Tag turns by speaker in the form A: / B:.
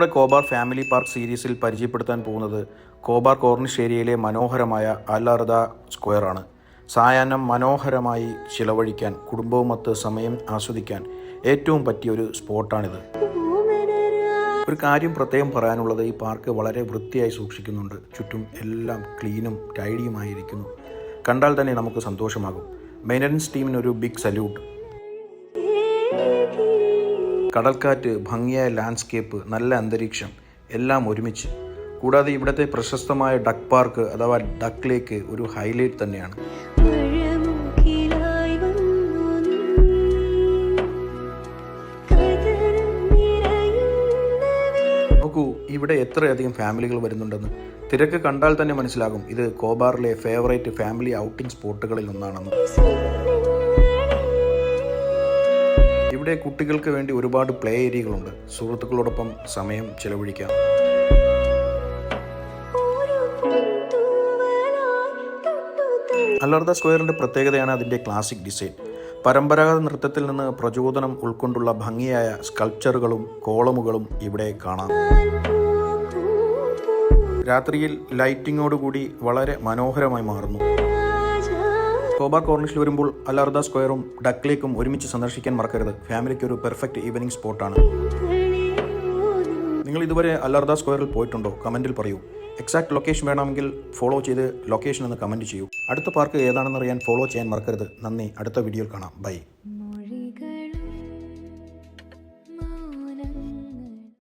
A: ഇന്നത്തെ Khobar family park സീരീസിൽ പരിചയപ്പെടുത്താൻ പോകുന്നത് കോബാർ കോർണിഷ് ഏരിയയിലെ മനോഹരമായ അൽ അർദ സ്ക്വയറാണ്. സായാഹ്നം മനോഹരമായി ചിലവഴിക്കാൻ, കുടുംബവുമൊത്ത് സമയം ആസ്വദിക്കാൻ ഏറ്റവും പറ്റിയ ഒരു സ്പോട്ടാണിത്. ഒരു കാര്യം പ്രത്യേകം പറയാനുള്ളത്, ഈ പാർക്ക് വളരെ വൃത്തിയായി സൂക്ഷിക്കുന്നുണ്ട്. ചുറ്റും എല്ലാം ക്ലീനും ടൈഡിയുമായിരിക്കുന്നു. കണ്ടാൽ തന്നെ നമുക്ക് സന്തോഷമാകും. മെയിൻ്റനൻസ് ടീമിനൊരു ബിഗ് സല്യൂട്ട്. കടൽക്കാറ്റ്, ഭംഗിയായ ലാൻഡ്സ്കേപ്പ്, നല്ല അന്തരീക്ഷം എല്ലാം ഒരുമിച്ച്. കൂടാതെ ഇവിടുത്തെ പ്രശസ്തമായ ഡക്ക് പാർക്ക് അഥവാ ഡക്ക് ലേക്ക് ഒരു ഹൈലൈറ്റ് തന്നെയാണ്. നോക്കൂ, ഇവിടെ എത്രയധികം ഫാമിലികൾ വരുന്നുണ്ടെന്ന്. തിരക്ക് കണ്ടാൽ തന്നെ മനസ്സിലാകും ഇത് കോബാറിലെ ഫേവറേറ്റ് ഫാമിലി ഔട്ടിംഗ് സ്പോട്ടുകളിൽ ഒന്നാണെന്ന്. ഇവിടെ കുട്ടികൾക്ക് വേണ്ടി ഒരുപാട് പ്ലേ ഏരിയകളുണ്ട്. സുഹൃത്തുക്കളോടൊപ്പം സമയം ചിലവഴിക്കാം. അൽ അർദ സ്ക്വയറിൻ്റെ പ്രത്യേകതയാണ് അതിൻ്റെ ക്ലാസിക് ഡിസൈൻ. പരമ്പരാഗത നൃത്തത്തിൽ നിന്ന് പ്രചോദനം ഉൾക്കൊണ്ടുള്ള ഭംഗിയായ സ്കൾപ്ചറുകളും കോളമുകളും ഇവിടെ കാണാം. രാത്രിയിൽ ലൈറ്റിങ്ങോടുകൂടി വളരെ മനോഹരമായി മാറുന്നു. കോബാർ കോർണിഷിൽ വരുമ്പോൾ അൽ അർദ സ്ക്വയറും ഡക്ക് ലേക്കും ഒരുമിച്ച് സന്ദർശിക്കാൻ മറക്കരുത്. ഫാമിലിക്ക് ഒരു പെർഫെക്റ്റ് ഈവനിങ് സ്പോട്ടാണ്. നിങ്ങൾ ഇതുവരെ അൽ അർദ സ്ക്വയറിൽ പോയിട്ടുണ്ടോ? കമൻറ്റിൽ പറയൂ. എക്സാക്ട് ലൊക്കേഷൻ വേണമെങ്കിൽ ഫോളോ ചെയ്ത് ലൊക്കേഷൻ എന്ന് കമൻറ്റ് ചെയ്യൂ. അടുത്ത പാർക്ക് ഏതാണെന്നറിയാൻ ഫോളോ ചെയ്യാൻ മറക്കരുത്. നന്ദി. അടുത്ത വീഡിയോയിൽ കാണാം. ബൈ.